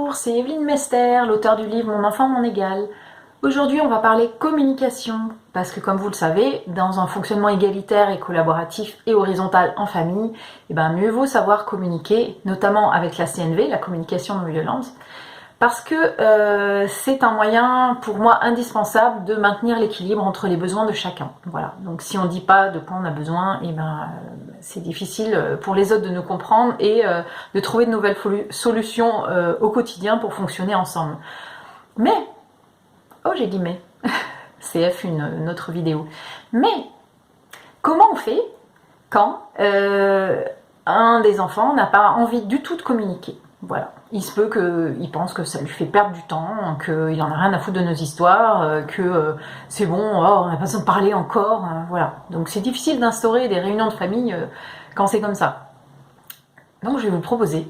Bonjour, c'est Evelyne Mester, l'auteur du livre Mon enfant, mon égal. Aujourd'hui, on va parler communication, parce que comme vous le savez, dans un fonctionnement égalitaire et collaboratif et horizontal en famille, mieux vaut savoir communiquer, notamment avec la CNV, la communication non violente, parce que c'est un moyen pour moi indispensable de maintenir l'équilibre entre les besoins de chacun. Voilà. Donc si on ne dit pas de quoi on a besoin, c'est difficile pour les autres de nous comprendre et de trouver de nouvelles solutions au quotidien pour fonctionner ensemble. Mais, oh j'ai dit mais, CF une autre vidéo, mais comment on fait quand un des enfants n'a pas envie du tout de communiquer? Voilà. Il se peut qu'il pense que ça lui fait perdre du temps, qu'il en a rien à foutre de nos histoires, que c'est bon, on n'a pas besoin de parler encore, voilà. Donc c'est difficile d'instaurer des réunions de famille quand c'est comme ça. Donc je vais vous proposer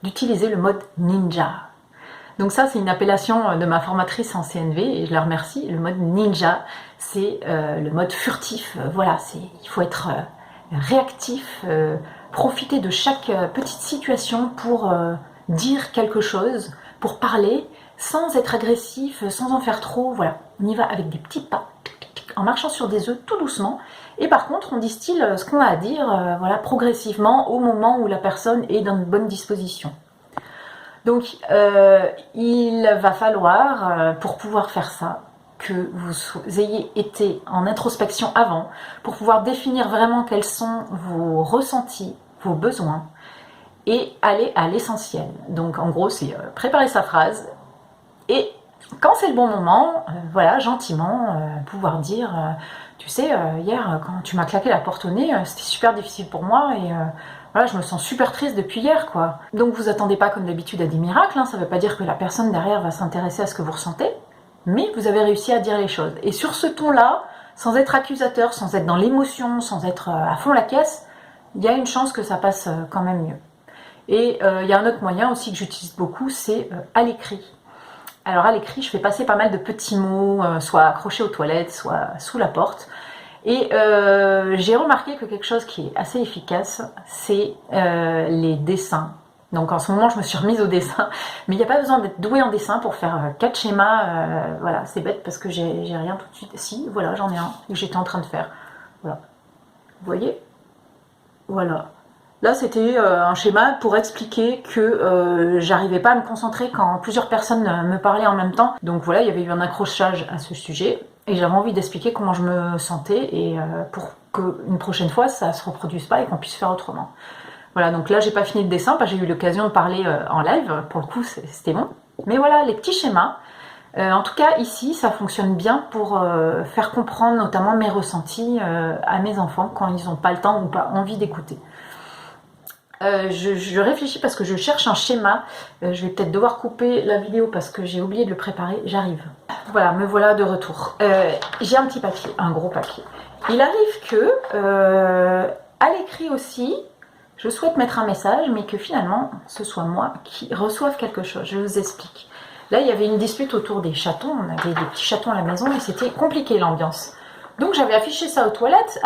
d'utiliser le mode ninja. Donc ça c'est une appellation de ma formatrice en CNV et je la remercie. Le mode ninja, c'est le mode furtif. Voilà, il faut être réactif, profiter de chaque petite situation pour dire quelque chose, pour parler, sans être agressif, sans en faire trop. Voilà, on y va avec des petits pas, en marchant sur des œufs tout doucement. Et par contre, on distille ce qu'on a à dire, voilà, progressivement, au moment où la personne est dans une bonne disposition. Donc, il va falloir, pour pouvoir faire ça, que vous ayez été en introspection avant, pour pouvoir définir vraiment quels sont vos ressentis, vos besoins, et aller à l'essentiel. Donc en gros, c'est préparer sa phrase, et quand c'est le bon moment, voilà, gentiment, pouvoir dire, tu sais, hier, quand tu m'as claqué la porte au nez, c'était super difficile pour moi, et voilà, je me sens super triste depuis hier, quoi. Donc vous attendez pas comme d'habitude à des miracles, hein, ça veut pas dire que la personne derrière va s'intéresser à ce que vous ressentez, mais vous avez réussi à dire les choses. Et sur ce ton-là, sans être accusateur, sans être dans l'émotion, sans être à fond la caisse, il y a une chance que ça passe quand même mieux. Et il y a un autre moyen aussi que j'utilise beaucoup, c'est à l'écrit. Alors à l'écrit, je fais passer pas mal de petits mots, soit accrochés aux toilettes, soit sous la porte. Et j'ai remarqué que quelque chose qui est assez efficace, c'est les dessins. Donc en ce moment, je me suis remise au dessin, mais il n'y a pas besoin d'être doué en dessin pour faire 4 schémas. Voilà, c'est bête parce que j'ai rien tout de suite. Si, voilà, j'en ai un que j'étais en train de faire. Voilà. Vous voyez? Voilà. Là, c'était un schéma pour expliquer que j'arrivais pas à me concentrer quand plusieurs personnes me parlaient en même temps. Donc voilà, il y avait eu un accrochage à ce sujet et j'avais envie d'expliquer comment je me sentais et pour qu'une prochaine fois, ça se reproduise pas et qu'on puisse faire autrement. Voilà, donc là, j'ai pas fini le dessin, parce que j'ai eu l'occasion de parler en live. Pour le coup, c'était bon. Mais voilà, les petits schémas. En tout cas, ici, ça fonctionne bien pour faire comprendre notamment mes ressentis à mes enfants quand ils n'ont pas le temps ou pas envie d'écouter. Je réfléchis parce que je cherche un schéma. Je vais peut-être devoir couper la vidéo parce que j'ai oublié de le préparer. J'arrive. Voilà, me voilà de retour. J'ai un petit papier, un gros papier. Il arrive que, à l'écrit aussi, je souhaite mettre un message, mais que finalement, ce soit moi qui reçoive quelque chose. Je vous explique. Là, il y avait une dispute autour des chatons. On avait des petits chatons à la maison et c'était compliqué l'ambiance. Donc j'avais affiché ça aux toilettes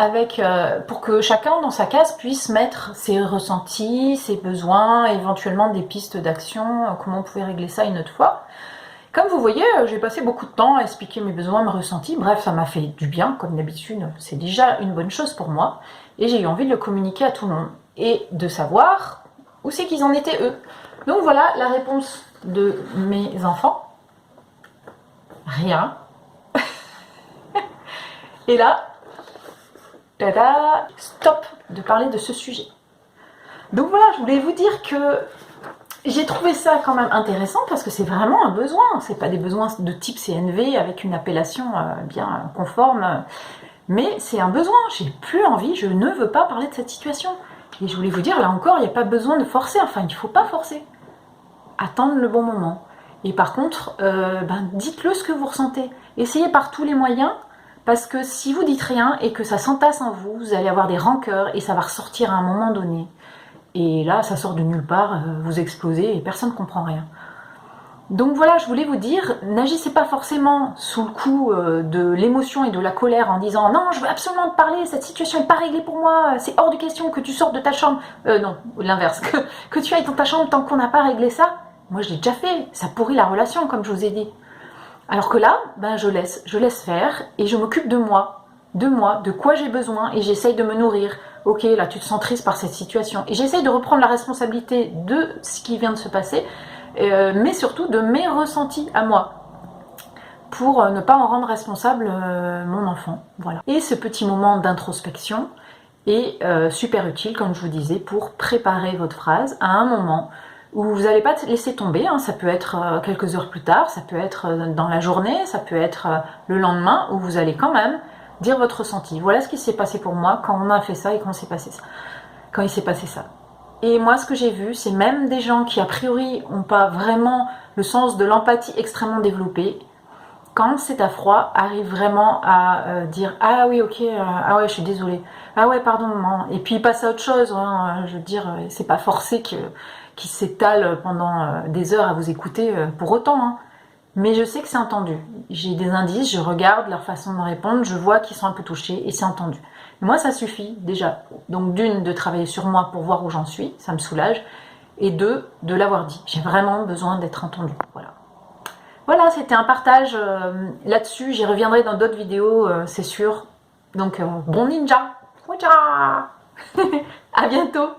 pour que chacun dans sa case puisse mettre ses ressentis, ses besoins, éventuellement des pistes d'action, comment on pouvait régler ça une autre fois. Comme vous voyez, j'ai passé beaucoup de temps à expliquer mes besoins, mes ressentis, bref, ça m'a fait du bien, comme d'habitude, c'est déjà une bonne chose pour moi, et j'ai eu envie de le communiquer à tout le monde, et de savoir où c'est qu'ils en étaient eux. Donc voilà la réponse de mes enfants. Rien. Et là, tada, stop de parler de ce sujet. Donc voilà, je voulais vous dire que j'ai trouvé ça quand même intéressant parce que c'est vraiment un besoin. C'est pas des besoins de type CNV avec une appellation bien conforme, mais c'est un besoin. J'ai plus envie, je ne veux pas parler de cette situation. Et je voulais vous dire, là encore, il n'y a pas besoin de forcer. Enfin, il ne faut pas forcer. Attendre le bon moment. Et par contre, dites-le ce que vous ressentez. Essayez par tous les moyens. Parce que si vous dites rien et que ça s'entasse en vous, vous allez avoir des rancœurs et ça va ressortir à un moment donné. Et là, ça sort de nulle part, vous explosez et personne ne comprend rien. Donc voilà, je voulais vous dire, n'agissez pas forcément sous le coup de l'émotion et de la colère en disant « Non, je veux absolument te parler, cette situation n'est pas réglée pour moi, c'est hors de question que tu sortes de ta chambre. » Non, l'inverse, que tu ailles dans ta chambre tant qu'on n'a pas réglé ça. Moi, je l'ai déjà fait. Ça pourrit la relation, comme je vous ai dit. Alors que là, ben, je laisse faire et je m'occupe de moi, de quoi j'ai besoin et j'essaye de me nourrir. Ok, là, tu te sens triste par cette situation et j'essaye de reprendre la responsabilité de ce qui vient de se passer, mais surtout de mes ressentis à moi, pour ne pas en rendre responsable mon enfant. Voilà. Et ce petit moment d'introspection est super utile, comme je vous disais, pour préparer votre phrase à un moment où vous n'allez pas laisser tomber, hein. Ça peut être quelques heures plus tard, ça peut être dans la journée, ça peut être le lendemain, où vous allez quand même dire votre ressenti. Voilà ce qui s'est passé pour moi quand on a fait ça et quand il s'est passé ça. Et moi, ce que j'ai vu, c'est même des gens qui a priori n'ont pas vraiment le sens de l'empathie extrêmement développé, quand c'est à froid, arrive vraiment à dire ah oui ok, ah ouais je suis désolée, ah ouais pardon maman, et puis il passe à autre chose, hein, je veux dire c'est pas forcé qu'il s'étale pendant des heures à vous écouter pour autant, hein. Mais je sais que c'est entendu, j'ai des indices, je regarde leur façon de répondre, je vois qu'ils sont un peu touchés et c'est entendu. Moi ça suffit déjà, donc d'une de travailler sur moi pour voir où j'en suis, ça me soulage, et deux de l'avoir dit, j'ai vraiment besoin d'être entendue, voilà. Voilà, c'était un partage là-dessus. J'y reviendrai dans d'autres vidéos, c'est sûr. Donc, bon ninja. À bientôt.